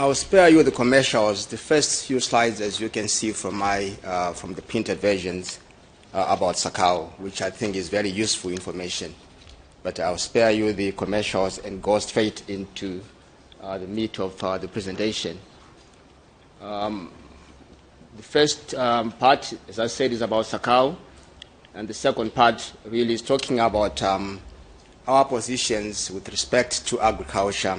I'll spare you the commercials. The first few slides, as you can see from from the printed versions, about SACAU, which I think is very useful information. But I'll spare you the commercials and go straight into the meat of the presentation. The first part, as I said, is about SACAU, and the second part really is talking about our positions with respect to agriculture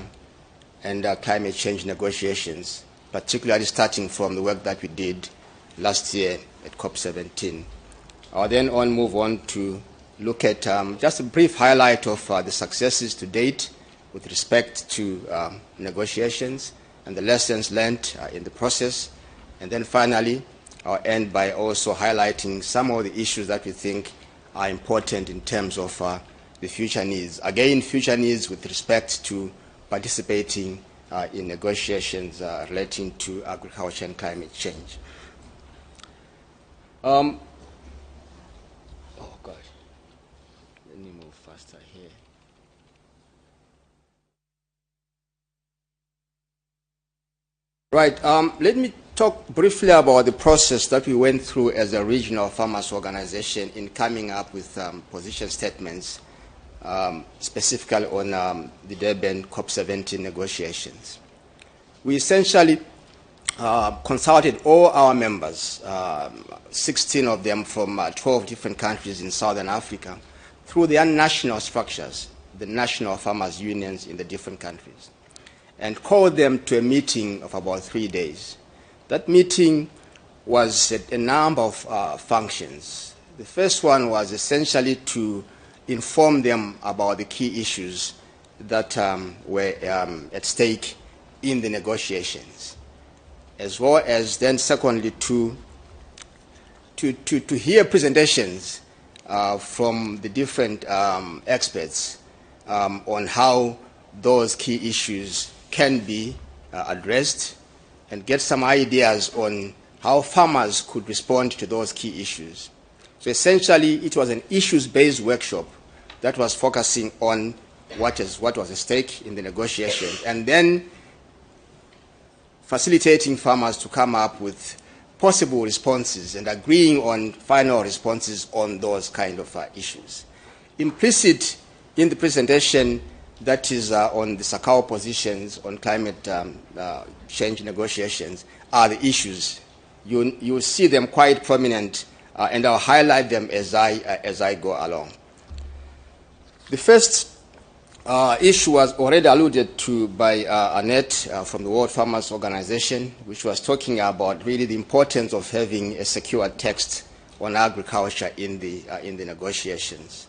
and climate change negotiations, particularly starting from the work that we did last year at COP17. I'll then move on to look at just a brief highlight of the successes to date with respect to negotiations and the lessons learned in the process. And then finally, I'll end by also highlighting some of the issues that we think are important in terms of the future needs. Again, future needs with respect to participating in negotiations relating to agriculture and climate change. Oh gosh, let me move faster here. Right, let me talk briefly about the process that we went through as a regional farmers organization in coming up with position statements, specifically on the Durban COP17 negotiations. We essentially consulted all our members, 16 of them from 12 different countries in Southern Africa, through their national structures, the national farmers' unions in the different countries, and called them to a meeting of about 3 days. That meeting was a number of functions. The first one was essentially to inform them about the key issues that were at stake in the negotiations, as well as then secondly to hear presentations from the different experts on how those key issues can be addressed, and get some ideas on how farmers could respond to those key issues. So essentially, it was an issues-based workshop that was focusing on what was at stake in the negotiations, and then facilitating farmers to come up with possible responses and agreeing on final responses on those kind of issues. Implicit in the presentation that is on the SACAU positions on climate change negotiations are the issues. You'll see them quite prominent, and I'll highlight them as I go along. The first issue was already alluded to by Annette from the World Farmers Organization, which was talking about really the importance of having a secured text on agriculture in the negotiations.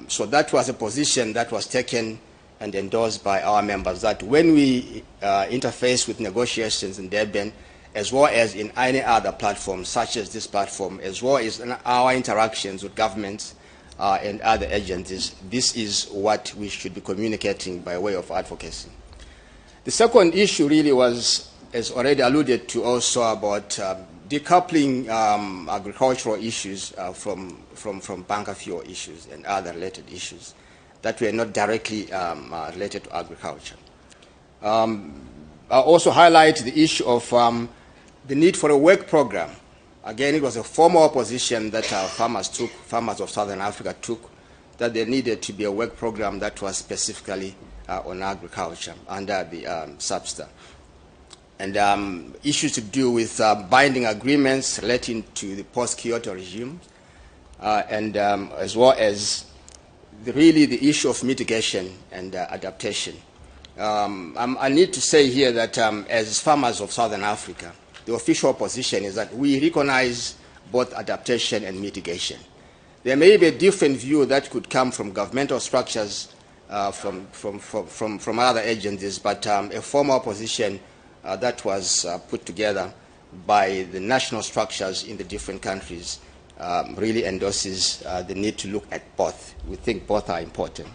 So that was a position that was taken and endorsed by our members, that when we interface with negotiations in Durban, as well as in any other platform such as this platform, as well as in our interactions with governments and other agencies, this is what we should be communicating by way of advocacy. The second issue really was, as already alluded to, also about decoupling agricultural issues from bunker fuel issues and other related issues that were not directly related to agriculture. I also highlight the issue of the need for a work program. Again, it was a formal position that farmers of Southern Africa took, that there needed to be a work program that was specifically on agriculture under the SAPSTA. And issues to do with binding agreements relating to the post-Kyoto regime, and as well as really the issue of mitigation and adaptation. I need to say here that as farmers of Southern Africa, the official position is that we recognize both adaptation and mitigation. There may be a different view that could come from governmental structures, from other agencies, but a formal position that was put together by the national structures in the different countries really endorses the need to look at both. We think both are important.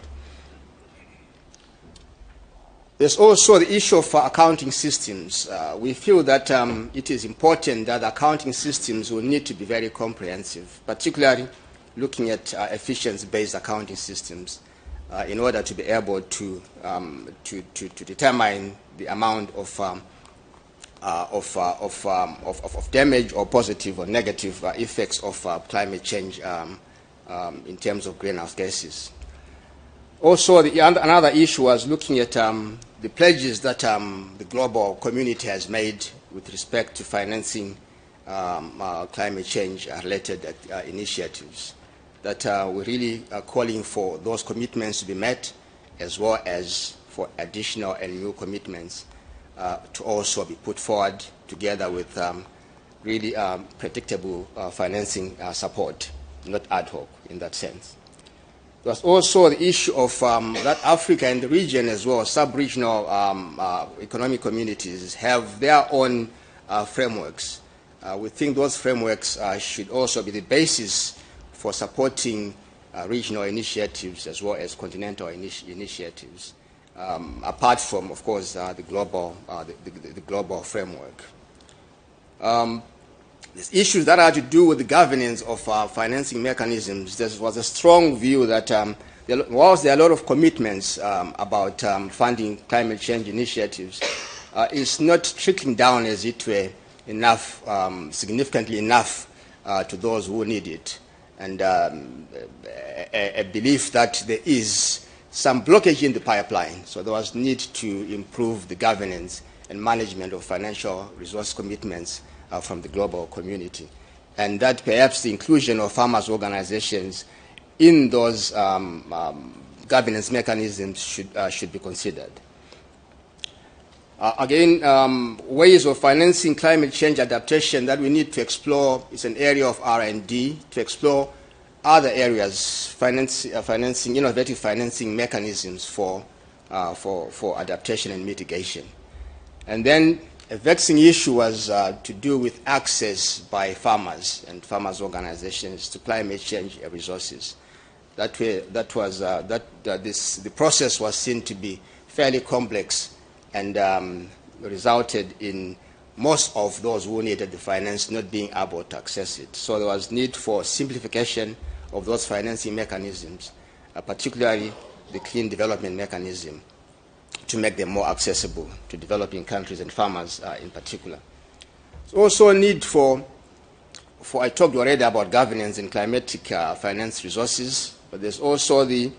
There's also the issue of accounting systems. We feel that it is important that accounting systems will need to be very comprehensive, particularly looking at efficiency-based accounting systems. in order to be able to determine the amount of damage or positive or negative effects of climate change in terms of greenhouse gases. Also, another issue was looking at the pledges that the global community has made with respect to financing climate change-related initiatives, that we're really calling for those commitments to be met, as well as for additional and new commitments to also be put forward together with really predictable financing support, not ad hoc in that sense. There was also the issue of that Africa and the region as well, sub-regional economic communities have their own frameworks. We think those frameworks should also be the basis for supporting regional initiatives as well as continental initiatives, apart from, of course, the global framework. There's issues that are to do with the governance of financing mechanisms. There was a strong view that whilst there are a lot of commitments about funding climate change initiatives, it's not trickling down, as it were, enough, significantly enough to those who need it. And a belief that there is some blockage in the pipeline. So there was need to improve the governance and management of financial resource commitments from the global community, and that perhaps the inclusion of farmers' organizations in those governance mechanisms should be considered. Again, ways of financing climate change adaptation that we need to explore is an area of R&D to explore other areas, financing, innovative financing mechanisms for adaptation and mitigation. And then a vexing issue was to do with access by farmers and farmers' organizations to climate change resources. The process was seen to be fairly complex and resulted in most of those who needed the finance not being able to access it. So there was need for simplification of those financing mechanisms, particularly the clean development mechanism, to make them more accessible to developing countries and farmers in particular. There's also a need for I talked already about governance and climatic finance resources, but there's also the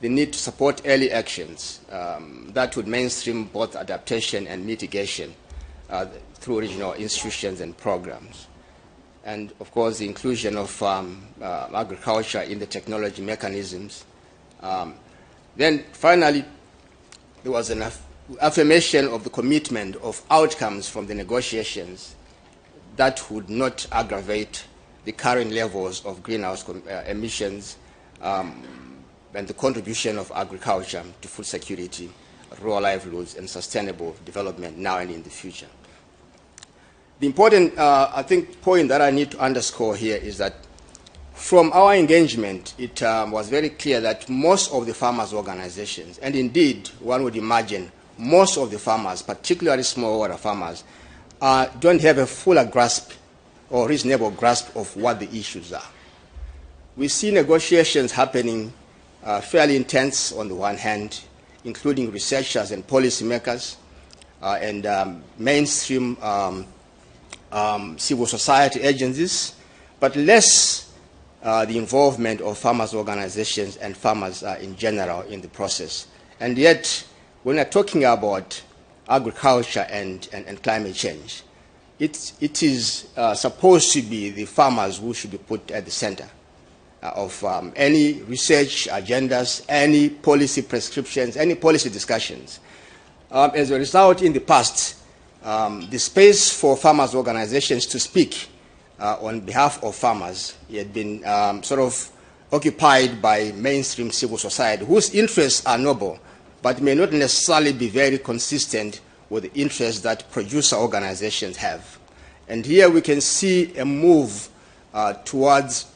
need to support early actions that would mainstream both adaptation and mitigation through regional institutions and programs. And of course, the inclusion of agriculture in the technology mechanisms. Then finally, there was an affirmation of the commitment of outcomes from the negotiations that would not aggravate the current levels of greenhouse emissions and the contribution of agriculture to food security, rural livelihoods, and sustainable development now and in the future. The important, I think, point that I need to underscore here is that from our engagement, it was very clear that most of the farmers' organizations, and indeed, one would imagine most of the farmers, particularly smallholder farmers, don't have a fuller grasp or reasonable grasp of what the issues are. We see negotiations happening fairly intense on the one hand, including researchers and policymakers and mainstream civil society agencies, but less the involvement of farmers' organizations and farmers in general in the process. And yet, when we're talking about agriculture and climate change, it is supposed to be the farmers who should be put at the center of any research agendas, any policy prescriptions, any policy discussions. As a result, in the past, the space for farmers' organizations to speak on behalf of farmers had been sort of occupied by mainstream civil society, whose interests are noble, but may not necessarily be very consistent with the interests that producer organizations have. And here we can see a move towards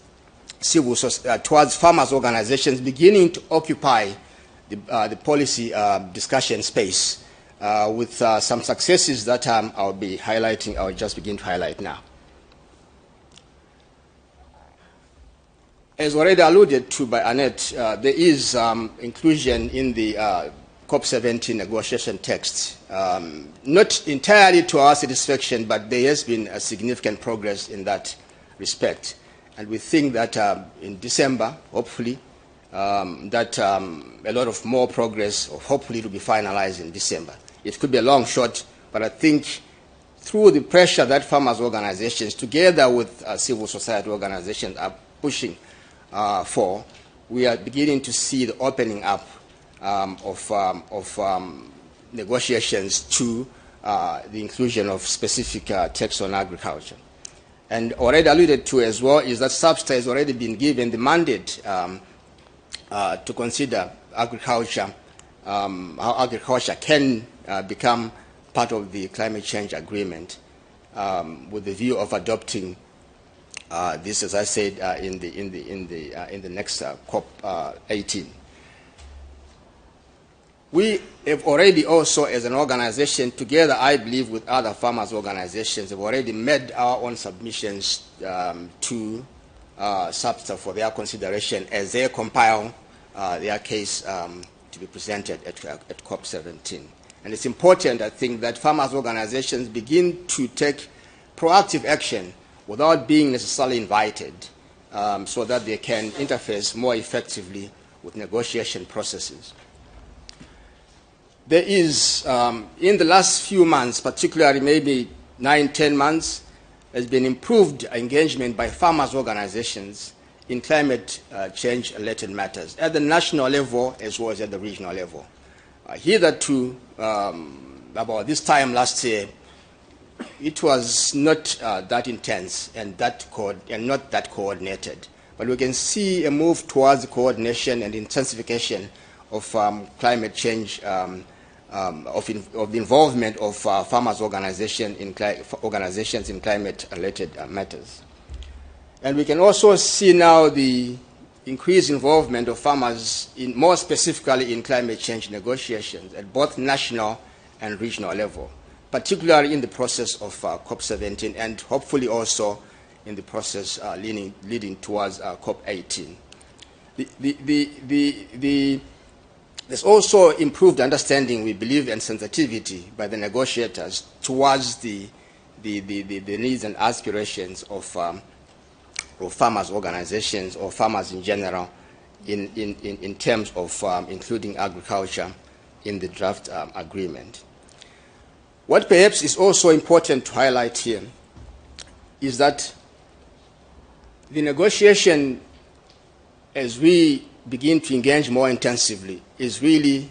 farmers' organizations beginning to occupy the policy discussion space with some successes that I'll be highlighting, I'll just begin to highlight now. As already alluded to by Annette, there is inclusion in the COP17 negotiation text. Not entirely to our satisfaction, but there has been a significant progress in that respect. And we think that in December, hopefully, that a lot of more progress, or hopefully, to be finalized in December. It could be a long shot, but I think through the pressure that farmers' organizations, together with civil society organizations, are pushing for, we are beginning to see the opening up of negotiations to the inclusion of specific texts on agriculture. And already alluded to as well is that SABSTA has already been given the mandate to consider agriculture, how agriculture can become part of the climate change agreement, with the view of adopting this, as I said, in the next COP18. We have already also, as an organization, together, I believe, with other farmers' organizations, have already made our own submissions to SABSTA for their consideration as they compile their case to be presented at COP17. And it's important, I think, that farmers' organizations begin to take proactive action without being necessarily invited, so that they can interface more effectively with negotiation processes. There is, in the last few months, particularly maybe 9-10 months, has been improved engagement by farmers' organizations in climate change-related matters at the national level as well as at the regional level. Hitherto, about this time last year, it was not that intense and not that coordinated. But we can see a move towards the coordination and intensification of climate change, of the involvement of farmers' organizations in climate-related matters. And we can also see now the increased involvement of farmers, more specifically in climate change negotiations at both national and regional level, particularly in the process of COP17 and hopefully also in the process leading towards COP18. There's also improved understanding, we believe, and sensitivity by the negotiators towards the needs and aspirations of farmers' organizations or farmers in general in terms of including agriculture in the draft agreement. What perhaps is also important to highlight here is that the negotiation, as we begin to engage more intensively, is really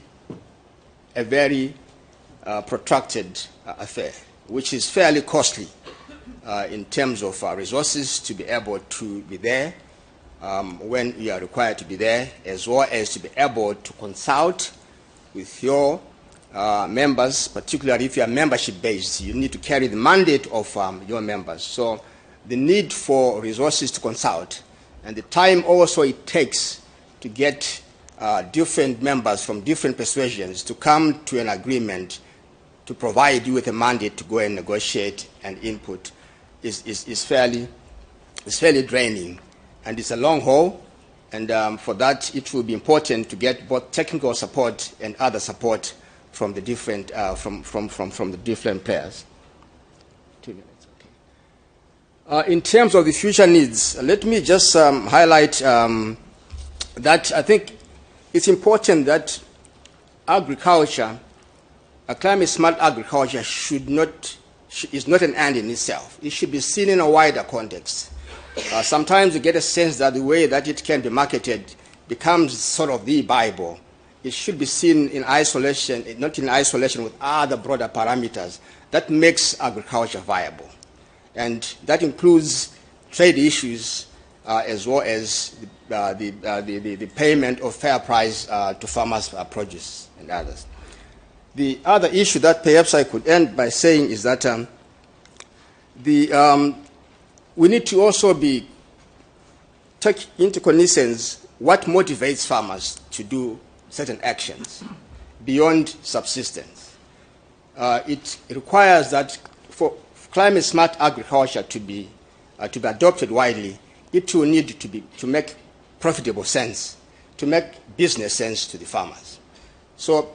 a very protracted affair, which is fairly costly in terms of resources to be able to be there when we are required to be there, as well as to be able to consult with your members, particularly if you are membership-based. You need to carry the mandate of your members. So the need for resources to consult and the time also it takes to get different members from different persuasions to come to an agreement to provide you with a mandate to go and negotiate and input is fairly draining. And it's a long haul, and for that it will be important to get both technical support and other support from the different from the different players. 2 minutes, okay. In terms of the future needs, let me just highlight that I think it's important that agriculture, a climate-smart agriculture, is not an end in itself. It should be seen in a wider context. Sometimes you get a sense that the way that it can be marketed becomes sort of the Bible. It should be seen in isolation, not in isolation with other broader parameters that makes agriculture viable. And that includes trade issues as well as the payment of fair price to farmers' produce and others. The other issue that perhaps I could end by saying is that we need to also take into cognizance what motivates farmers to do certain actions beyond subsistence. It requires that for climate-smart agriculture to be adopted widely, it will need to make profitable sense, to make business sense to the farmers. So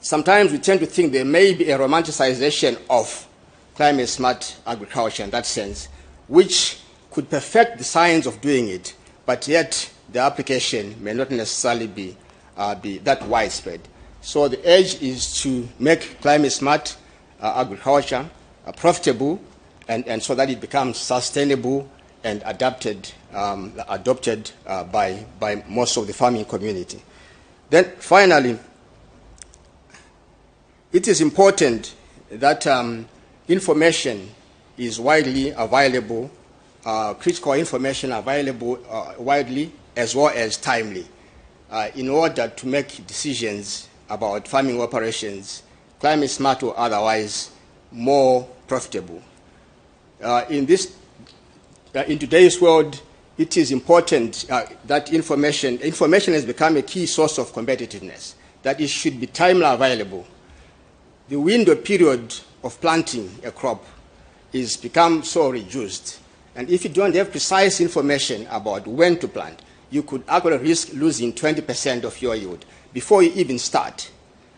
sometimes we tend to think there may be a romanticization of climate-smart agriculture in that sense, which could perfect the science of doing it, but yet the application may not necessarily be that widespread. So the urge is to make climate-smart agriculture profitable, and so that it becomes sustainable and adopted by most of the farming community. Then finally, it is important that information is widely available, critical information available widely as well as timely, in order to make decisions about farming operations, climate smart or otherwise, more profitable. In today's world, it is important that information has become a key source of competitiveness, that it should be timely available. The window period of planting a crop is become so reduced, and if you don't have precise information about when to plant, you could actually risk losing 20% of your yield before you even start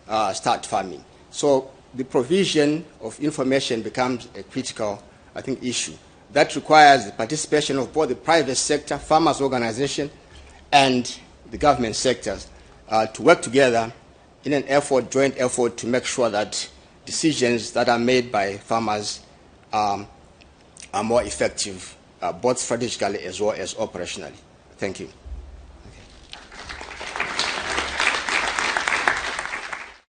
farming. So the provision of information becomes a critical, I think, issue. That requires the participation of both the private sector, farmers' organization, and the government sectors to work together in an joint effort to make sure that decisions that are made by farmers are more effective, both strategically as well as operationally. Thank you.